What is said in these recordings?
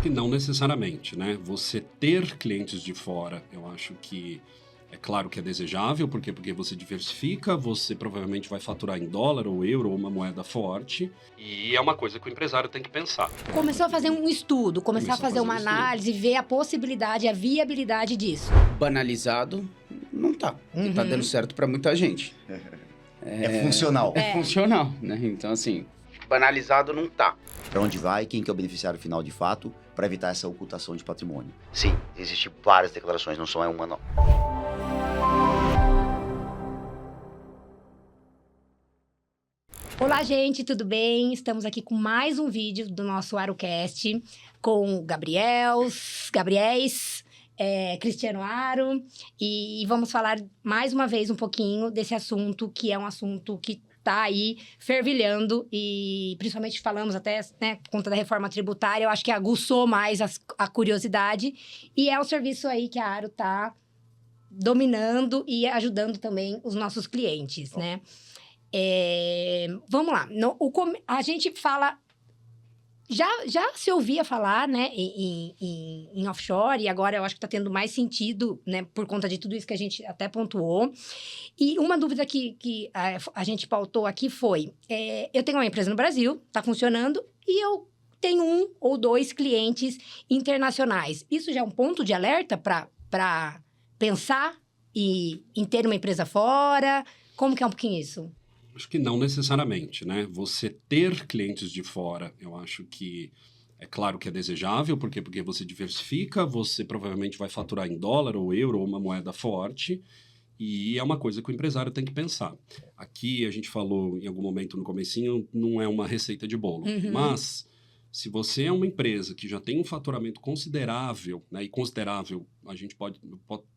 que não necessariamente, né? Você ter clientes de fora, eu acho que é claro que é desejável, porque você diversifica, você provavelmente vai faturar em dólar ou euro ou uma moeda forte, e é uma coisa que o empresário tem que pensar. Começou a fazer um estudo, começar a fazer uma análise, ver a possibilidade, a viabilidade disso. Banalizado, não tá. E tá dando certo pra muita gente. É funcional. É funcional, né? Então, assim, banalizado não tá. Para onde vai, quem que é o beneficiário final de fato, para evitar essa ocultação de patrimônio. Sim, existem várias declarações, não só é uma não. Olá, gente, tudo bem? Estamos aqui com mais um vídeo do nosso AroCast com o Gabriéis, Cristiano Aro, e vamos falar mais uma vez um pouquinho desse assunto, que é um assunto que está aí fervilhando, e principalmente falamos até, né, por conta da reforma tributária, eu acho que aguçou mais a curiosidade, e é um serviço aí que a Aro está dominando e ajudando também os nossos clientes, né? Vamos lá, a gente fala... Já se ouvia falar, né, em offshore, e agora eu acho que está tendo mais sentido, né, por conta de tudo isso que a gente até pontuou. E uma dúvida que a gente pautou aqui foi, eu tenho uma empresa no Brasil, está funcionando, e eu tenho 1 ou 2 clientes internacionais. Isso já é um ponto de alerta para pensar em ter uma empresa fora? Como que é um pouquinho isso? Acho que não necessariamente, né? Você ter clientes de fora, eu acho que é claro que é desejável, porque você diversifica, você provavelmente vai faturar em dólar ou euro ou uma moeda forte, e é uma coisa que o empresário tem que pensar. Aqui a gente falou em algum momento no comecinho, não é uma receita de bolo, mas se você é uma empresa que já tem um faturamento considerável, né, e considerável, a gente pode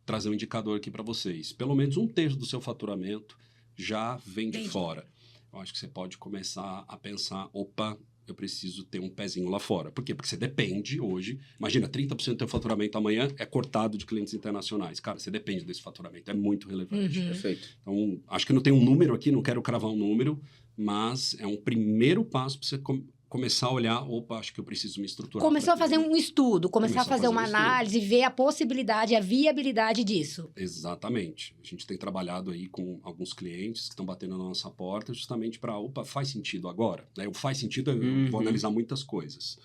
trazer um indicador aqui para vocês, pelo menos 1/3 do seu faturamento já vem de fora. Eu acho que você pode começar a pensar, opa, eu preciso ter um pezinho lá fora. Por quê? Porque você depende hoje, imagina, 30% do teu faturamento amanhã é cortado de clientes internacionais. Cara, você depende desse faturamento, é muito relevante. Perfeito. Então, acho que não tem um número aqui, não quero cravar um número, mas é um primeiro passo para você começar a olhar, opa, acho que eu preciso me estruturar. Começou a fazer um estudo, começar a fazer uma análise, ver a possibilidade, a viabilidade disso. Exatamente. A gente tem trabalhado aí com alguns clientes que estão batendo na nossa porta justamente para, opa, faz sentido agora? Né? O faz sentido, eu vou analisar muitas coisas.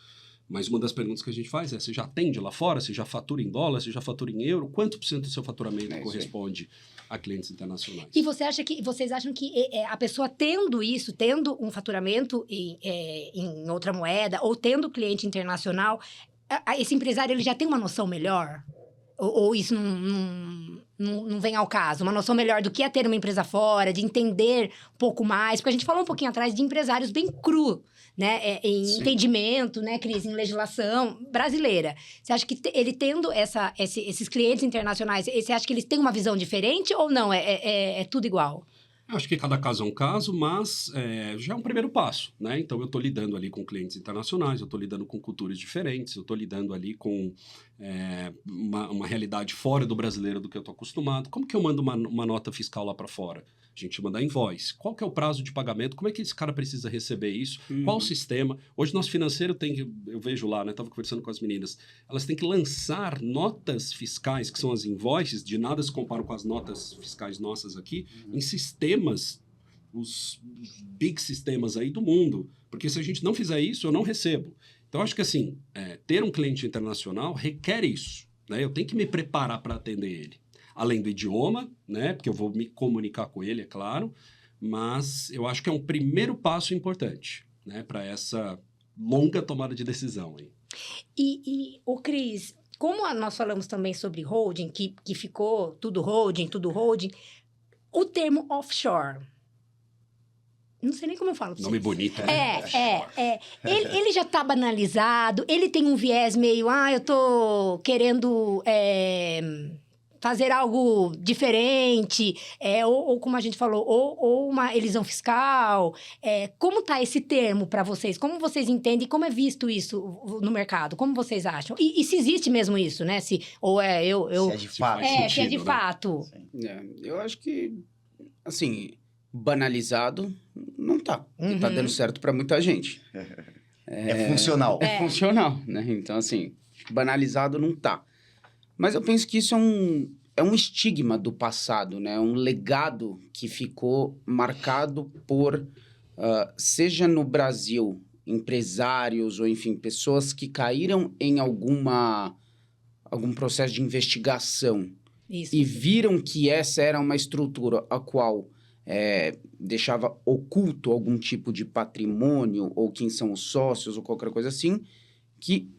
Mas uma das perguntas que a gente faz é, você já atende lá fora? Você já fatura em dólar? Você já fatura em euro? Quanto % do seu faturamento corresponde a clientes internacionais? E vocês acham que a pessoa tendo um faturamento em outra moeda, ou tendo cliente internacional, esse empresário ele já tem uma noção melhor? Ou isso não vem ao caso? Uma noção melhor do que é ter uma empresa fora, de entender um pouco mais? Porque a gente falou um pouquinho atrás de empresários bem cru, né? Em entendimento, né, Cris? Em legislação brasileira. Você acha que ele tendo esses clientes internacionais, você acha que eles têm uma visão diferente ou não? É tudo igual? Eu acho que cada caso é um caso, mas já é um primeiro passo, né? Então, eu estou lidando ali com clientes internacionais, eu estou lidando com culturas diferentes, eu estou lidando ali com uma realidade fora do brasileiro do que eu estou acostumado. Como que eu mando uma nota fiscal lá para fora? A gente manda invoice. Qual que é o prazo de pagamento? Como é que esse cara precisa receber isso? Qual o sistema? Hoje, nosso financeiro eu vejo lá, né? Estava conversando com as meninas, elas têm que lançar notas fiscais, que são as invoices, de nada se comparam com as notas fiscais nossas aqui, em sistemas, os big sistemas aí do mundo. Porque se a gente não fizer isso, eu não recebo. Então, acho que assim, ter um cliente internacional requer isso, né? Eu tenho que me preparar para atender ele. Além do idioma, né? Porque eu vou me comunicar com ele, é claro. Mas eu acho que é um primeiro passo importante, né? Para essa longa tomada de decisão aí. E Cris, como nós falamos também sobre holding, que ficou tudo holding, o termo offshore... Não sei nem como eu falo pra Nome vocês. bonito, né? Ele já tá banalizado, ele tem um viés meio... eu tô querendo fazer algo diferente, ou como a gente falou, ou uma elisão fiscal. Como tá esse termo para vocês? Como vocês entendem? Como é visto isso no mercado? Como vocês acham? E se existe mesmo isso, né? Se é de fato. Se é de fato. Eu acho que, assim... banalizado, não tá. E tá dando certo para muita gente. É funcional. É funcional, né? Então, assim, banalizado não tá. Mas eu penso que isso é um estigma do passado, né? Um legado que ficou marcado por, seja no Brasil, empresários ou, enfim, pessoas que caíram em algum processo de investigação Isso. e viram que essa era uma estrutura a qual deixava oculto algum tipo de patrimônio ou quem são os sócios ou qualquer coisa assim, que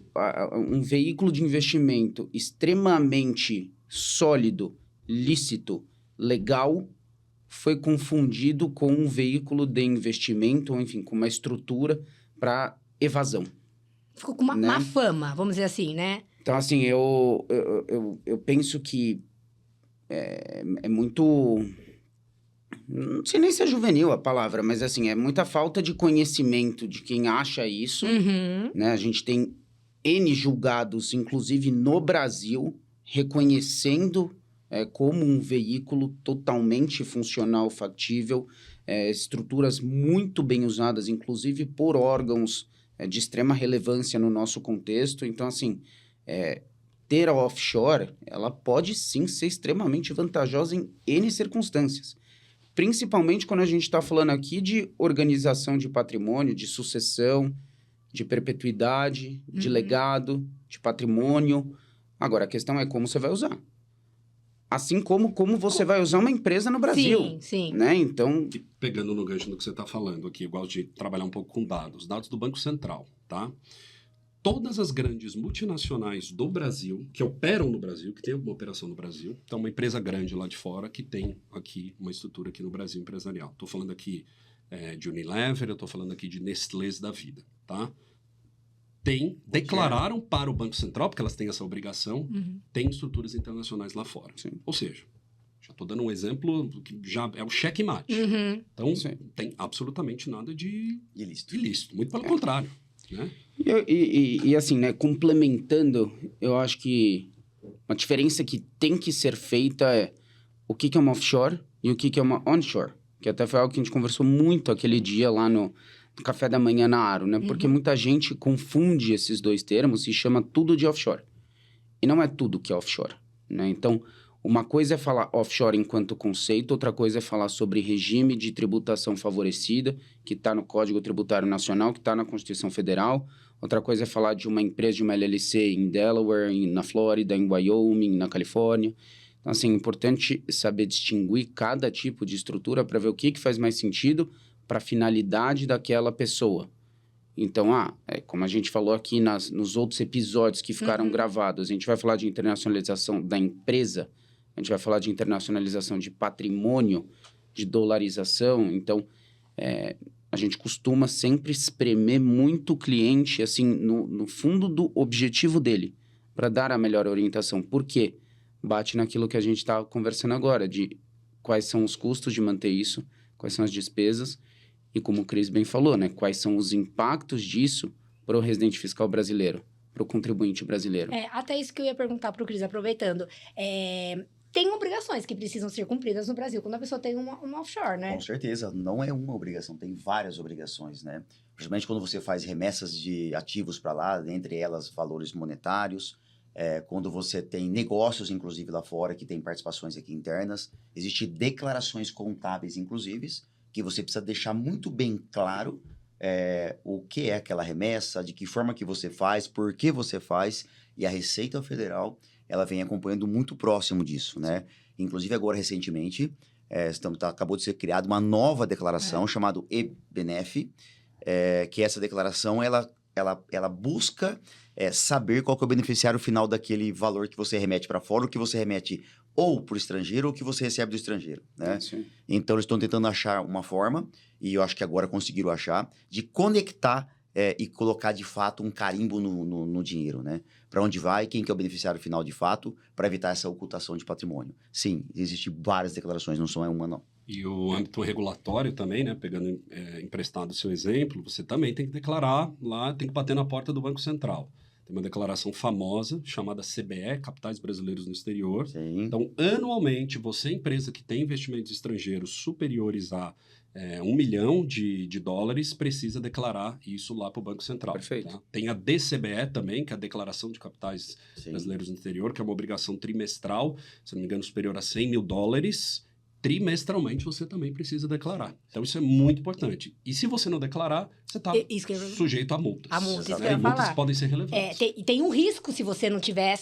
um veículo de investimento extremamente sólido, lícito, legal, foi confundido com um veículo de investimento, ou enfim, com uma estrutura para evasão. Ficou com uma né? má fama, vamos dizer assim, né? Então, assim, eu penso que é muito... Não sei nem se é juvenil a palavra, mas, assim, é muita falta de conhecimento de quem acha isso, Uhum. né? A gente tem N julgados, inclusive no Brasil, reconhecendo como um veículo totalmente funcional, factível, estruturas muito bem usadas, inclusive por órgãos de extrema relevância no nosso contexto. Então, assim, ter a offshore, ela pode sim ser extremamente vantajosa em N circunstâncias. Principalmente quando a gente está falando aqui de organização de patrimônio, de sucessão, de perpetuidade, de legado, de patrimônio. Agora, a questão é como você vai usar. Assim como você vai usar uma empresa no Brasil. Sim, sim. Né? Então, E pegando no gancho do que você está falando aqui, eu gosto de trabalhar um pouco com dados. Dados do Banco Central, tá? Todas as grandes multinacionais do Brasil, que operam no Brasil, que tem alguma operação no Brasil, então uma empresa grande lá de fora que tem aqui uma estrutura aqui no Brasil empresarial. Estou falando aqui de Unilever, eu estou falando aqui de Nestlés da vida, tá? Declararam para o Banco Central, porque elas têm essa obrigação, tem estruturas internacionais lá fora. Sim. Ou seja, já estou dando um exemplo que já é o checkmate. Uhum. Então, Isso aí. não tem absolutamente nada de Ilícito. ilícito. Muito pelo contrário, né? e assim, né, complementando, eu acho que uma diferença que tem que ser feita é o que é uma offshore e o que é uma onshore. Que até foi algo que a gente conversou muito aquele dia lá no café da manhã na Aro, né? Porque muita gente confunde esses dois termos e chama tudo de offshore. E não é tudo que é offshore, né? Então, uma coisa é falar offshore enquanto conceito, outra coisa é falar sobre regime de tributação favorecida, que está no Código Tributário Nacional, que está na Constituição Federal. Outra coisa é falar de uma empresa, de uma LLC em Delaware, na Flórida, em Wyoming, na Califórnia. Então, assim, é importante saber distinguir cada tipo de estrutura para ver o que faz mais sentido para a finalidade daquela pessoa. Então, como a gente falou aqui nos outros episódios que ficaram gravados, a gente vai falar de internacionalização da empresa, a gente vai falar de internacionalização de patrimônio, de dolarização. Então, a gente costuma sempre espremer muito o cliente, assim, no fundo do objetivo dele, para dar a melhor orientação. Por quê? Bate naquilo que a gente está conversando agora, de quais são os custos de manter isso, quais são as despesas, e como o Cris bem falou, né? Quais são os impactos disso para o residente fiscal brasileiro, para o contribuinte brasileiro. Até isso que eu ia perguntar para o Cris, aproveitando. Tem obrigações que precisam ser cumpridas no Brasil quando a pessoa tem uma offshore, né? Com certeza, não é uma obrigação, tem várias obrigações, né? Principalmente quando você faz remessas de ativos para lá, entre elas valores monetários, quando você tem negócios, inclusive, lá fora, que tem participações aqui internas, existem declarações contábeis, inclusive, que você precisa deixar muito bem claro o que é aquela remessa, de que forma que você faz, por que você faz, e a Receita Federal, ela vem acompanhando muito próximo disso, né? Inclusive, agora, recentemente, acabou de ser criada uma nova declaração chamada EBNEF, que essa declaração, ela busca saber qual que é o beneficiário final daquele valor que você remete para fora, ou que você remete ou para o estrangeiro, ou que você recebe do estrangeiro, né? Sim. Então, eles estão tentando achar uma forma, e eu acho que agora conseguiram achar, de conectar e colocar, de fato, um carimbo no dinheiro, né? Para onde vai, quem que é o beneficiário final, de fato, para evitar essa ocultação de patrimônio. Sim, existem várias declarações, não só uma, não. E o âmbito regulatório também, né? Pegando emprestado o seu exemplo, você também tem que declarar lá, tem que bater na porta do Banco Central. Tem uma declaração famosa chamada CBE, Capitais Brasileiros no Exterior. Sim. Então, anualmente, você, empresa que tem investimentos estrangeiros superiores a $1 milhão precisa declarar isso lá para o Banco Central. Perfeito. Tá? Tem a DCBE também, que é a Declaração de Capitais Sim. Brasileiros no Exterior, que é uma obrigação trimestral, se não me engano, superior a $100 mil. Trimestralmente você também precisa declarar. Então isso é muito importante. E se você não declarar, você está Isso que eu- sujeito a multas. A multa, isso que Né? eu E ia multas falar. podem ser relevantes. Tem um risco se você não tiver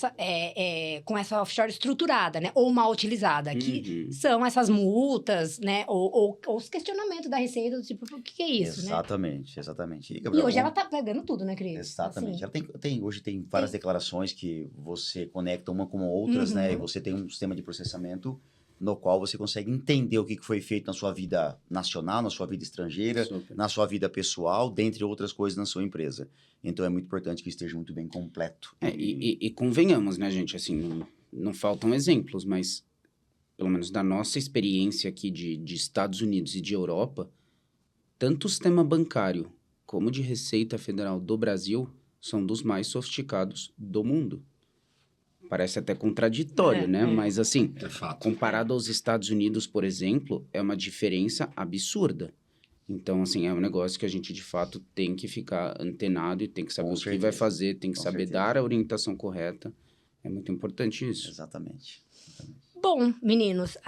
com essa offshore estruturada, né? Ou mal utilizada, que são essas multas, né? Ou os questionamentos da Receita, do tipo, o que é isso, né? Exatamente. E Gabriel, hoje ela tá pegando tudo, né, Cris? Exatamente. Assim, Ela hoje tem várias declarações que você conecta uma com outras, né? E você tem um sistema de processamento no qual você consegue entender o que foi feito na sua vida nacional, na sua vida estrangeira, Super. na sua vida pessoal, dentre outras coisas na sua empresa. Então, é muito importante que esteja muito bem completo. E convenhamos, né, gente? Assim, não faltam exemplos, mas pelo menos da nossa experiência aqui de Estados Unidos e de Europa, tanto o sistema bancário como de Receita Federal do Brasil são dos mais sofisticados do mundo. Parece até contraditório, né? Mas assim, É fato. comparado aos Estados Unidos, por exemplo, é uma diferença absurda. Então, assim, é um negócio que a gente, de fato, tem que ficar antenado e tem que saber Com o que certeza. vai fazer, tem que Com saber certeza. dar a orientação correta. É muito importante isso. Exatamente. Bom, meninos,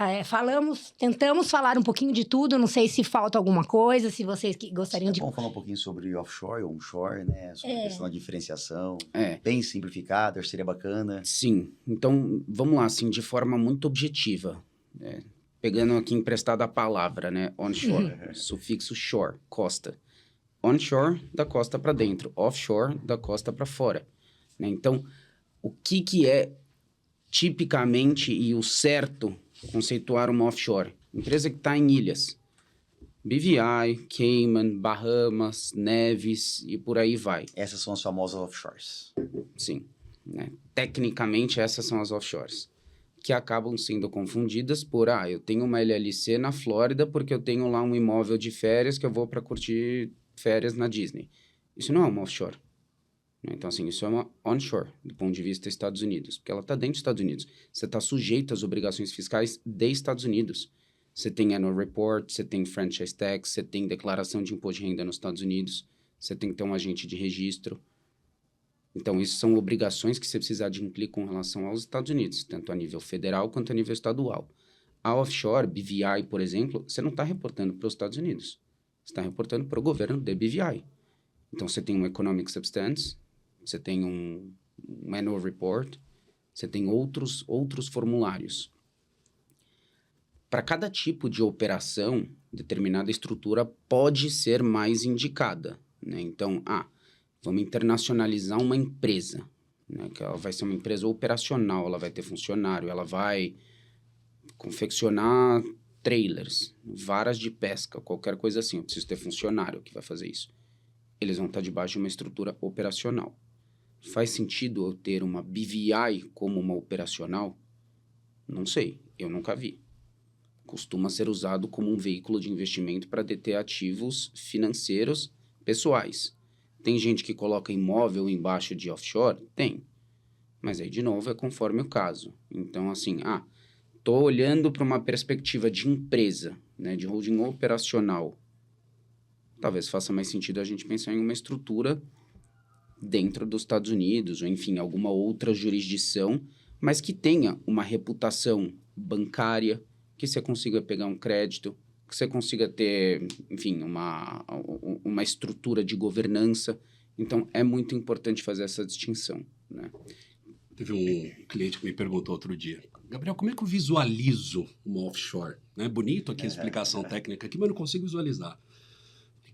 tentamos falar um pouquinho de tudo. Não sei se falta alguma coisa, se vocês gostariam de. Vamos falar um pouquinho sobre offshore, onshore, né? Sobre a questão da diferenciação. É. Bem simplificada, acho que seria bacana. Sim. Então, vamos lá, assim, de forma muito objetiva. Pegando aqui emprestada a palavra, né? Onshore. Sufixo shore, costa. Onshore, da costa para dentro. Offshore, da costa para fora. Né? Então, o que é tipicamente e o certo conceituar uma offshore? Empresa que está em ilhas. BVI, Cayman, Bahamas, Nevis e por aí vai. Essas são as famosas offshores. Sim. Né? Tecnicamente, essas são as offshores. Que acabam sendo confundidas por, eu tenho uma LLC na Flórida porque eu tenho lá um imóvel de férias que eu vou para curtir férias na Disney. Isso não é uma offshore. Então, assim, isso é uma onshore, do ponto de vista dos Estados Unidos, porque ela está dentro dos Estados Unidos. Você está sujeito às obrigações fiscais dos Estados Unidos. Você tem annual report, você tem franchise tax, você tem declaração de imposto de renda nos Estados Unidos, você tem que ter um agente de registro. Então, isso são obrigações que você precisa adquirir com relação aos Estados Unidos, tanto a nível federal quanto a nível estadual. A offshore, BVI, por exemplo, você não está reportando para os Estados Unidos. Você está reportando para o governo de BVI. Então, você tem um economic substance, você tem um annual report, você tem outros formulários. Para cada tipo de operação, determinada estrutura pode ser mais indicada. Né? Então, vamos internacionalizar uma empresa, né? Que ela vai ser uma empresa operacional, ela vai ter funcionário, ela vai confeccionar trailers, varas de pesca, qualquer coisa assim. Eu preciso ter funcionário que vai fazer isso. Eles vão estar debaixo de uma estrutura operacional. Faz sentido eu ter uma BVI como uma operacional? Não sei, eu nunca vi. Costuma ser usado como um veículo de investimento para deter ativos financeiros pessoais. Tem gente que coloca imóvel embaixo de offshore? Tem. Mas aí, de novo, é conforme o caso. Então, assim, estou olhando para uma perspectiva de empresa, né, de holding operacional. Talvez faça mais sentido a gente pensar em uma estrutura dentro dos Estados Unidos, ou enfim, alguma outra jurisdição, mas que tenha uma reputação bancária, que você consiga pegar um crédito, que você consiga ter, enfim, uma estrutura de governança. Então, é muito importante fazer essa distinção, né? Teve um cliente que me perguntou outro dia, Gabriel, como é que eu visualizo uma offshore? Né? Bonito aqui a explicação técnica aqui, mas eu não consigo visualizar.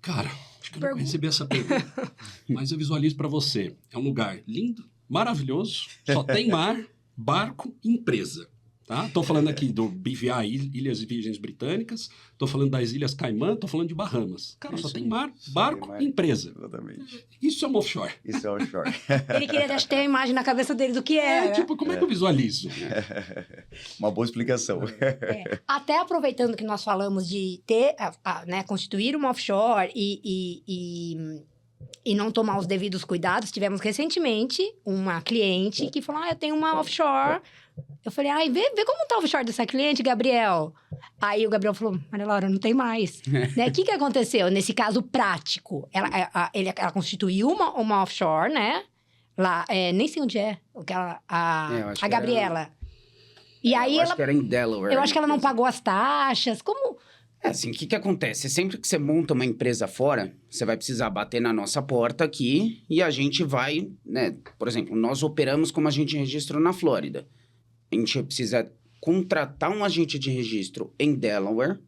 Cara, acho que eu não recebi essa pergunta, mas eu visualizo para você. É um lugar lindo, maravilhoso, só tem mar, barco e empresa. Tá? Tô falando aqui do BVI, Ilhas Virgens Britânicas, tô falando das Ilhas Caimã, tô falando de Bahamas. Cara, só tem mar, barco e empresa. Exatamente. Isso é uma offshore. Isso é offshore. Ele queria ter a imagem na cabeça dele do que é. Tipo, como é que eu visualizo? Uma boa explicação. Até aproveitando que nós falamos de ter, né, constituir uma offshore e e não tomar os devidos cuidados. Tivemos recentemente uma cliente que falou, eu tenho uma offshore. Eu falei, vê como tá o offshore dessa cliente, Gabriel. Aí o Gabriel falou, Maria Laura, não tem mais. Né? O que aconteceu? Nesse caso prático, ela constituiu uma offshore, né? Lá, nem sei onde é, a Gabriela. E aí acho que era em Delaware. Eu acho que ela não pagou as taxas, como... Assim, o que acontece? Sempre que você monta uma empresa fora, você vai precisar bater na nossa porta aqui e a gente vai, né? Por exemplo, nós operamos como agente de registro na Flórida. A gente precisa contratar um agente de registro em Delaware,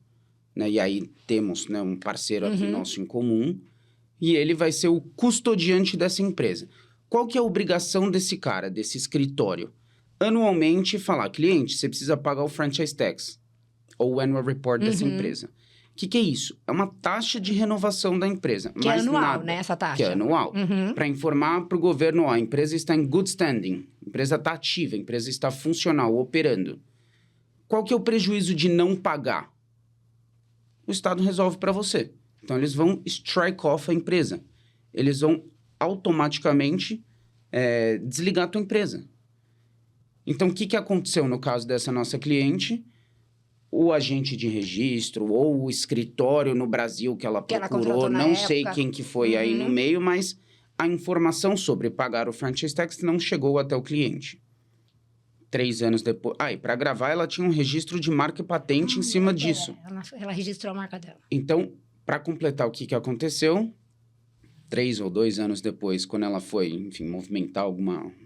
né? E aí temos, né, um parceiro aqui nosso em comum e ele vai ser o custodiante dessa empresa. Qual que é a obrigação desse cara, desse escritório? Anualmente falar, cliente, você precisa pagar o franchise tax ou o annual report dessa empresa. O que é isso? É uma taxa de renovação da empresa. Que é anual, né, essa taxa? Que é anual. Para informar para o governo, a empresa está em good standing, a empresa está ativa, a empresa está funcional, operando. Qual que é o prejuízo de não pagar? O Estado resolve para você. Então, eles vão strike off a empresa. Eles vão automaticamente desligar a tua empresa. Então, o que aconteceu no caso dessa nossa cliente? O agente de registro ou o escritório no Brasil que ela procurou, não sei quem que foi aí no meio, mas a informação sobre pagar o franchise tax não chegou até o cliente. 3 anos depois... e para gravar ela tinha um registro de marca e patente em cima disso. Ela registrou a marca dela. Então, para completar o que aconteceu, 3 ou 2 anos depois, quando ela foi, enfim,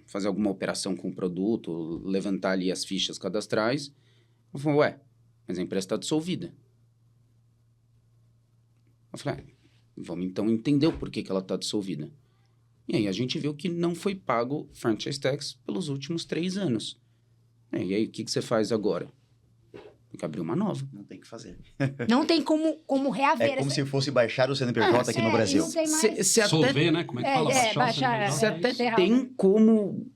fazer alguma operação com o produto, levantar ali as fichas cadastrais, ela falou, mas a empresa está dissolvida. Eu falei, vamos então entender o porquê que ela está dissolvida. E aí a gente viu que não foi pago franchise tax pelos últimos 3 anos. E aí, o que você faz agora? Tem que abrir uma nova. Não tem o que fazer. Não tem como reaver. É como se fosse baixar o CNPJ aqui no Brasil. Não tem mais... Solver, né? Como é que fala? Baixar, você até tem como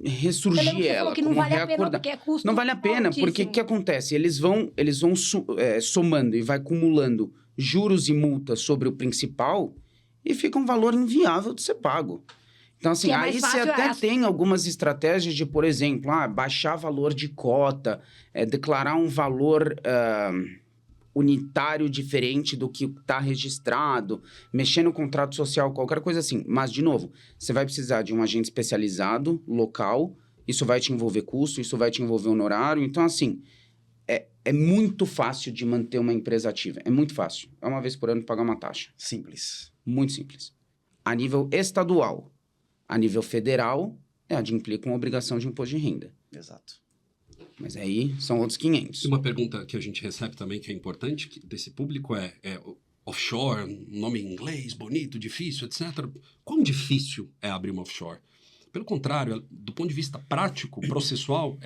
ressurgir ela, que como não vale reacordar. A pena, porque é custo não vale a pena, altíssimo. porque o que acontece? Eles vão somando e vai acumulando juros e multas sobre o principal e fica um valor inviável de ser pago. Então, assim, aí você até tem algumas estratégias de, por exemplo, baixar valor de cota, declarar um valor unitário diferente do que está registrado, mexer no contrato social, qualquer coisa assim. Mas, de novo, você vai precisar de um agente especializado, local, isso vai te envolver custo, isso vai te envolver honorário. Então, assim, é muito fácil de manter uma empresa ativa. É muito fácil. É uma vez por ano pagar uma taxa. Simples. Muito simples. A nível estadual, a nível federal, implica uma obrigação de imposto de renda. Exato. Mas aí são outros 500. E uma pergunta que a gente recebe também, que é importante, desse público é offshore, nome em inglês, bonito, difícil, etc. Quão difícil é abrir uma offshore? Pelo contrário, do ponto de vista prático, processual,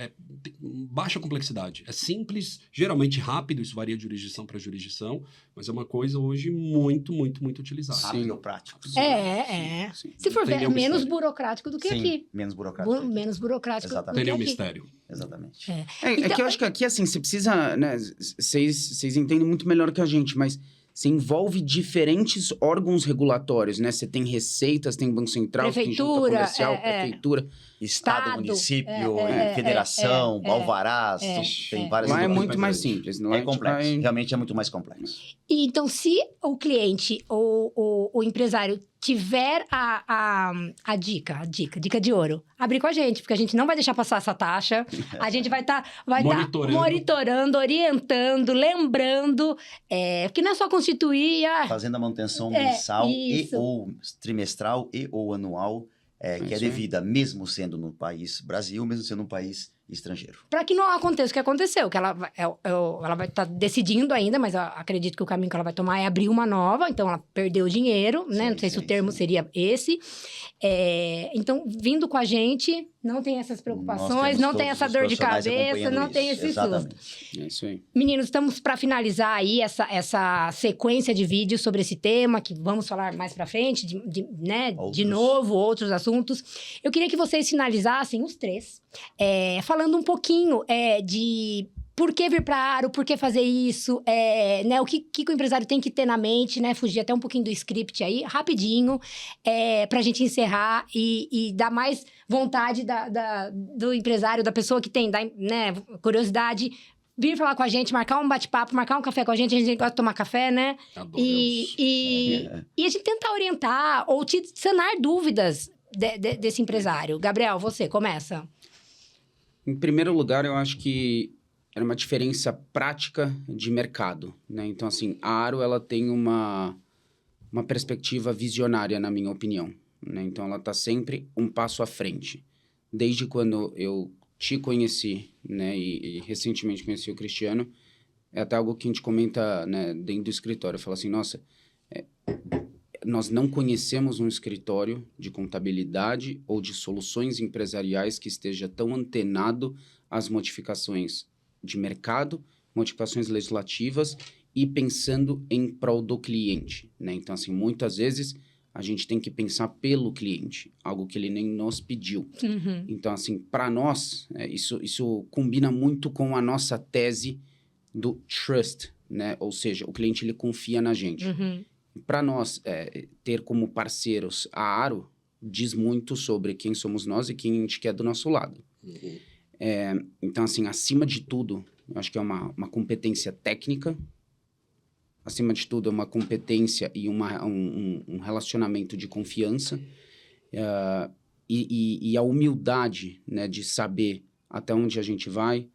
tem baixa complexidade. É simples, geralmente rápido, isso varia de jurisdição para jurisdição, mas é uma coisa hoje muito, muito, muito utilizada. Rápido ou prático. Sim. Se for ver, é menos mistério. burocrático do que aqui. Menos burocrático. Menos burocrático Exatamente. do Tem que nenhum aqui. mistério. Exatamente. É que eu acho que aqui, assim, você precisa, né, vocês entendem muito melhor que a gente, mas você envolve diferentes órgãos regulatórios, né? Você tem receitas, tem Banco Central, tem junta comercial, prefeitura. Estado, município, federação, alvarás, tem várias... Lá é muito mais mais grande. simples. É complexo, realmente é muito mais complexo. E então, se o cliente ou o empresário tiver a dica de ouro, abrir com a gente, porque a gente não vai deixar passar essa taxa. A gente vai estar monitorando, orientando, lembrando, porque não é só constituir... Fazendo a manutenção mensal isso. ou trimestral ou anual, que é devida, mesmo sendo no país Brasil, mesmo sendo um país estrangeiro. Para que não aconteça o que aconteceu, que ela vai estar decidindo ainda, mas eu acredito que o caminho que ela vai tomar é abrir uma nova, então ela perdeu o dinheiro, né? Não sei se o termo seria esse. Então, vindo com a gente, não tem essas preocupações, não tem essa dor de cabeça, não tem esse susto. É isso aí. Meninos, estamos para finalizar aí essa sequência de vídeos sobre esse tema, que vamos falar mais para frente, de novo, outros assuntos. Eu queria que vocês finalizassem, os três, falando um pouquinho de por que vir para a Aro, por que fazer isso, né, o que o empresário tem que ter na mente, né, fugir até um pouquinho do script aí, rapidinho, para a gente encerrar e dar mais vontade do empresário, da pessoa que tem, né, curiosidade, vir falar com a gente, marcar um bate-papo, marcar um café com a gente gosta de tomar café, né? E a gente tentar orientar ou te sanar dúvidas desse empresário. Gabriel, você, começa. Em primeiro lugar, eu acho que era uma diferença prática de mercado, né? Então, assim, a Aro, ela tem uma perspectiva visionária, na minha opinião, né? Então, ela está sempre um passo à frente. Desde quando eu te conheci, né? E recentemente conheci o Cristiano, é até algo que a gente comenta, né, dentro do escritório. Fala assim, nossa, nós não conhecemos um escritório de contabilidade ou de soluções empresariais que esteja tão antenado às modificações de mercado, modificações legislativas e pensando em prol do cliente, né? Então, assim, muitas vezes a gente tem que pensar pelo cliente, algo que ele nem nos pediu. Uhum. Então, assim, para nós, isso combina muito com a nossa tese do trust, né? Ou seja, o cliente, ele confia na gente. Uhum. Para nós, ter como parceiros a Aro diz muito sobre quem somos nós e quem a gente quer do nosso lado. Uhum. Então, assim, acima de tudo, eu acho que é uma competência técnica. Acima de tudo, é uma competência e um relacionamento de confiança. E a humildade, né, de saber até onde a gente vai,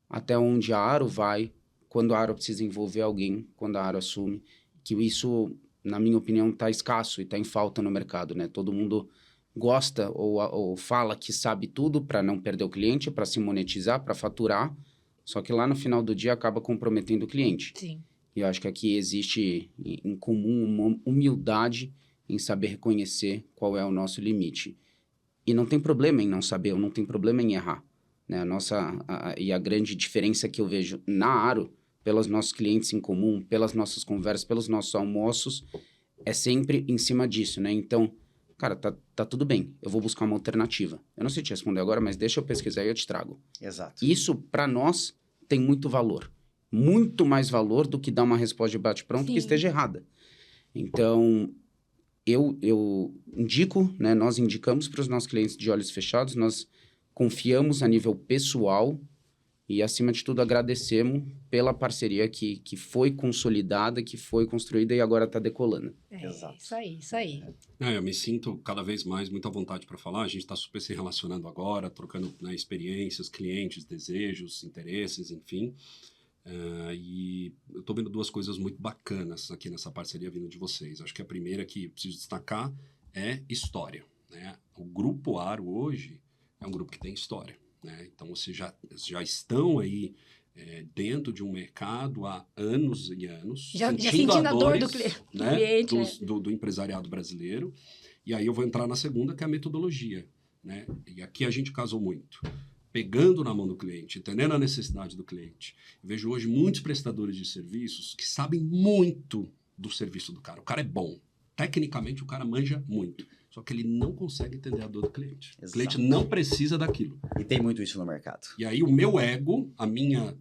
até onde a Aro vai, quando a Aro precisa envolver alguém, quando a Aro assume. Que isso, na minha opinião, está escasso e está em falta no mercado, né? Todo mundo gosta ou fala que sabe tudo para não perder o cliente, para se monetizar, para faturar, só que lá no final do dia acaba comprometendo o cliente. Sim. E eu acho que aqui existe em comum uma humildade em saber reconhecer qual é o nosso limite. E não tem problema em não saber, ou não tem problema em errar, né? A grande diferença que eu vejo na Aro, pelos nossos clientes em comum, pelas nossas conversas, pelos nossos almoços, é sempre em cima disso, né? Então, cara, tá tudo bem, eu vou buscar uma alternativa. Eu não sei te responder agora, mas deixa eu pesquisar e eu te trago. Exato. Isso, para nós, tem muito valor. Muito mais valor do que dar uma resposta de bate-pronto que esteja errada. Então, eu indico, né? Nós indicamos para os nossos clientes de olhos fechados, nós confiamos a nível pessoal e, acima de tudo, agradecemos pela parceria que foi consolidada, que foi construída e agora está decolando. Exato. Isso aí. Eu me sinto cada vez mais muito à vontade para falar. A gente está super se relacionando agora, trocando, né, experiências, clientes, desejos, interesses, enfim. E eu estou vendo duas coisas muito bacanas aqui nessa parceria vindo de vocês. Acho que a primeira que preciso destacar é história, né? O Grupo Aro hoje é um grupo que tem história, né? Então, vocês já estão aí dentro de um mercado há anos e anos, já sentindo a dor do cliente, do empresariado brasileiro. E aí eu vou entrar na segunda, que é a metodologia, né? E aqui a gente casou muito, pegando na mão do cliente, entendendo a necessidade do cliente. Eu vejo hoje muitos prestadores de serviços que sabem muito do serviço do cara. O cara é bom. Tecnicamente, o cara manja muito. Só que ele não consegue entender a dor do cliente. Exato. O cliente não precisa daquilo. E tem muito isso no mercado. E aí o meu ego,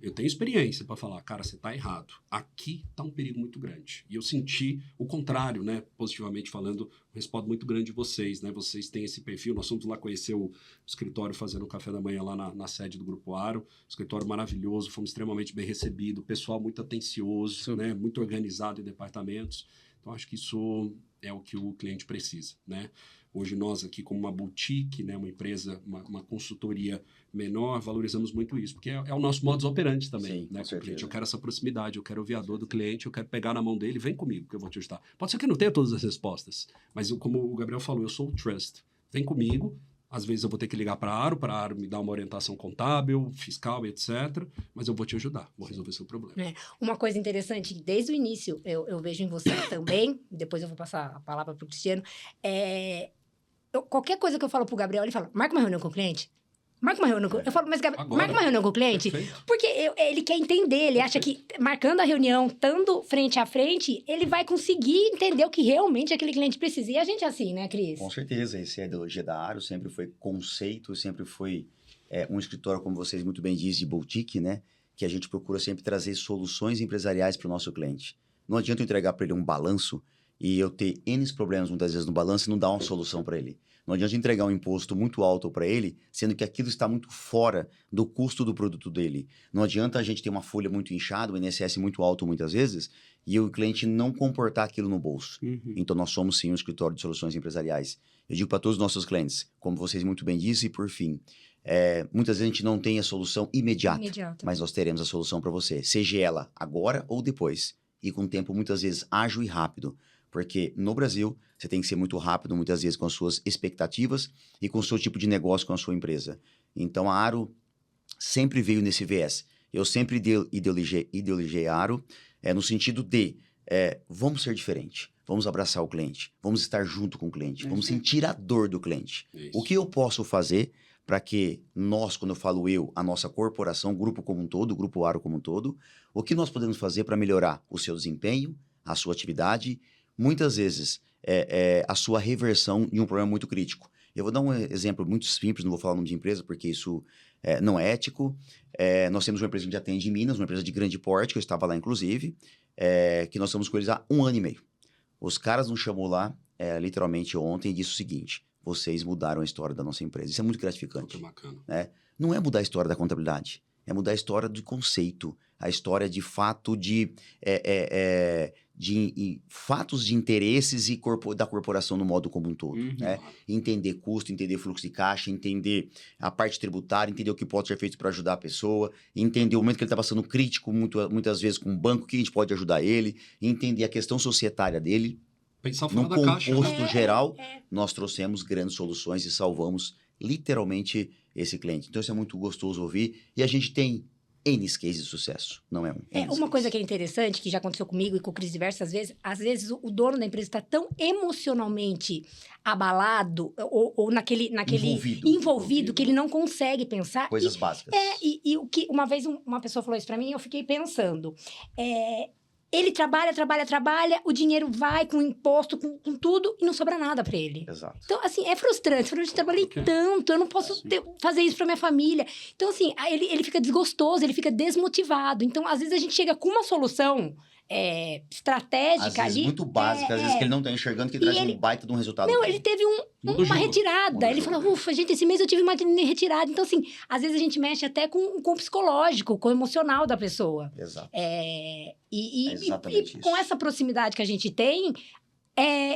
eu tenho experiência para falar, cara, você tá errado. Aqui tá um perigo muito grande. E eu senti o contrário, né? Positivamente falando, um respaldo muito grande de vocês, né? Vocês têm esse perfil. Nós fomos lá conhecer o escritório fazendo um café da manhã lá na sede do Grupo Aro. Escritório maravilhoso, fomos extremamente bem recebidos, pessoal muito atencioso, né? Muito organizado em departamentos. Então, acho que isso é o que o cliente precisa, né? Hoje nós aqui como uma boutique, né, uma empresa, uma consultoria menor, valorizamos muito isso, porque é o nosso modus operandi também, Sim, né? com Com o cliente. certeza. Eu quero essa proximidade, eu quero ouvir a dor do cliente, eu quero pegar na mão dele, vem comigo que eu vou te ajudar. Pode ser que eu não tenha todas as respostas, mas como o Gabriel falou, eu sou o trust. Vem comigo. Às vezes eu vou ter que ligar para a Aro me dar uma orientação contábil, fiscal, etc. Mas eu vou te ajudar, vou resolver seu problema. Uma coisa interessante, desde o início, eu vejo em você também, depois eu vou passar a palavra para o Cristiano, qualquer coisa que eu falo para o Gabriel, ele fala, marca uma reunião com o cliente. Marca uma reunião com... Eu falo, mas Gabriel, marca uma reunião com o cliente. Perfeito. Porque ele quer entender, ele acha que marcando a reunião, estando frente a frente, ele vai conseguir entender o que realmente aquele cliente precisa. E a gente é assim, né, Cris? Com certeza, essa é a ideologia da Aro, sempre foi conceito, sempre foi um escritório, como vocês muito bem dizem, de boutique, né? que a gente procura sempre trazer soluções empresariais para o nosso cliente. Não adianta eu entregar para ele um balanço e eu ter N problemas muitas vezes no balanço e não dar uma solução para ele. Não adianta entregar um imposto muito alto para ele, sendo que aquilo está muito fora do custo do produto dele. Não adianta a gente ter uma folha muito inchada, o INSS muito alto muitas vezes, e o cliente não comportar aquilo no bolso. Então, nós somos sim um escritório de soluções empresariais. Eu digo para todos os nossos clientes, como vocês muito bem disseram, e por fim, muitas vezes a gente não tem a solução imediata. Mas nós teremos a solução para você, seja ela agora ou depois, e com tempo muitas vezes ágil e rápido. Porque no Brasil, você tem que ser muito rápido, muitas vezes, com as suas expectativas e com o seu tipo de negócio com a sua empresa. Então, a Aro sempre veio nesse viés. Eu sempre ideologei a Aro no sentido de vamos ser diferente, vamos abraçar o cliente, vamos estar junto com o cliente, vamos sentir a dor do cliente. Isso. O que eu posso fazer para que nós, quando eu falo a nossa corporação, o grupo como um todo, o Grupo Aro como um todo, o que nós podemos fazer para melhorar o seu desempenho, a sua atividade, muitas vezes a sua reversão de um problema muito crítico. Eu vou dar um exemplo muito simples, não vou falar o nome de empresa, porque isso não é ético. Nós temos uma empresa que atende em Minas, uma empresa de grande porte, que eu estava lá, inclusive, que nós estamos com eles há 1 ano e meio. Os caras nos chamou lá, literalmente ontem, e disse o seguinte: vocês mudaram a história da nossa empresa. Isso é muito gratificante. Muito bacana. Né? Não é mudar a história da contabilidade, é mudar a história do conceito, a história de fato de fatos de interesses da corporação no modo como um todo. Né? Entender custo, entender fluxo de caixa, entender a parte tributária, entender o que pode ser feito para ajudar a pessoa, entender o momento que ele está passando crítico, muitas vezes com o banco, que a gente pode ajudar ele, entender a questão societária dele. Pensar fora No da caixa. composto geral, nós trouxemos grandes soluções e salvamos literalmente esse cliente. Então, isso é muito gostoso ouvir. E a gente tem N cases de sucesso, não é um. Uma coisa que é interessante, que já aconteceu comigo e com o Cris diversas vezes, às vezes o dono da empresa está tão emocionalmente abalado ou naquele envolvido que ele não consegue pensar. Coisas básicas. E o que uma vez uma pessoa falou isso para mim e eu fiquei pensando. Ele trabalha, o dinheiro vai com imposto, com tudo, e não sobra nada para ele. Exato. Então, assim, é frustrante. Eu trabalhei tanto, eu não posso fazer isso para minha família. Então, assim, ele fica desgostoso, ele fica desmotivado. Então, às vezes, a gente chega com uma solução estratégica às vezes ali. muito básica, às vezes que ele não está enxergando, que traz um baita de um resultado. Não, ele teve uma retirada. Ele falou, ufa, gente, esse mês eu tive uma retirada. Então, assim, às vezes a gente mexe até com o psicológico, com o emocional da pessoa. Exato. E exatamente com essa proximidade que a gente tem,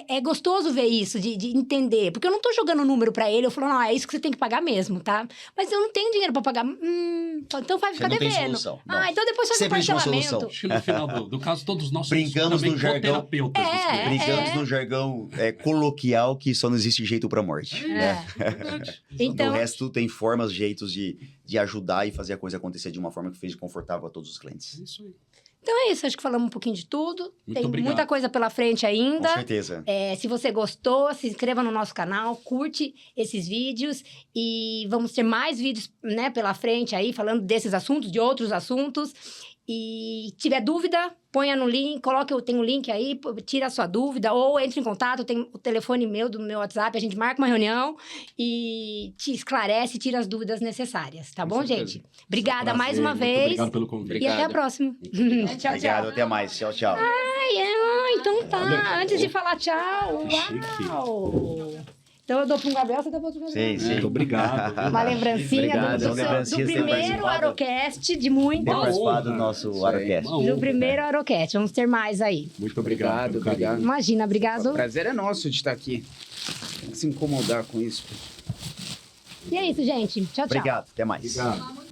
é gostoso ver isso, de entender. Porque eu não tô jogando número pra ele, eu falo, não, é isso que você tem que pagar mesmo, tá? Mas eu não tenho dinheiro pra pagar. Então vai ficar devendo. Solução. Então depois faz um parcelamento. Acho que no final do caso, todos nós brincamos somos no jargão. terapeutas. No jargão coloquial que só não existe jeito pra morte. Né? Então, o resto tem formas, jeitos de ajudar e fazer a coisa acontecer de uma forma que seja confortável a todos os clientes. É isso aí. Então é isso, acho que falamos um pouquinho de tudo. Tem obrigado. muita coisa pela frente ainda. Com certeza. Se você gostou, se inscreva no nosso canal, curte esses vídeos e vamos ter mais vídeos, né, pela frente aí, falando desses assuntos, de outros assuntos. E tiver dúvida, ponha no link, tem um link aí, tira a sua dúvida ou entre em contato, tem o telefone do meu WhatsApp, a gente marca uma reunião e te esclarece, tira as dúvidas necessárias, tá bom, gente? Obrigada mais uma vez. Obrigado pelo convite. E até a próxima. Tchau, Obrigado, tchau. até mais. Tchau, tchau. Então tá. Valeu. Antes de falar tchau, Chique. uau! Então eu dou para um Gabriel, você dá para outro Gabriel. Sim. Muito obrigado. Uma lembrancinha Obrigado, do lembrancinha de ter primeiro participado. Arocast, de muito. Ter participado do honra. nosso Isso aí. Arocast. Uma honra. Do primeiro Arocast. Vamos ter mais aí. Muito obrigado. pelo carinho. Obrigado. Imagina, obrigado. O prazer é nosso de estar aqui. Tem que se incomodar com isso. E é isso, gente. Tchau, tchau. Obrigado, até mais. Obrigado.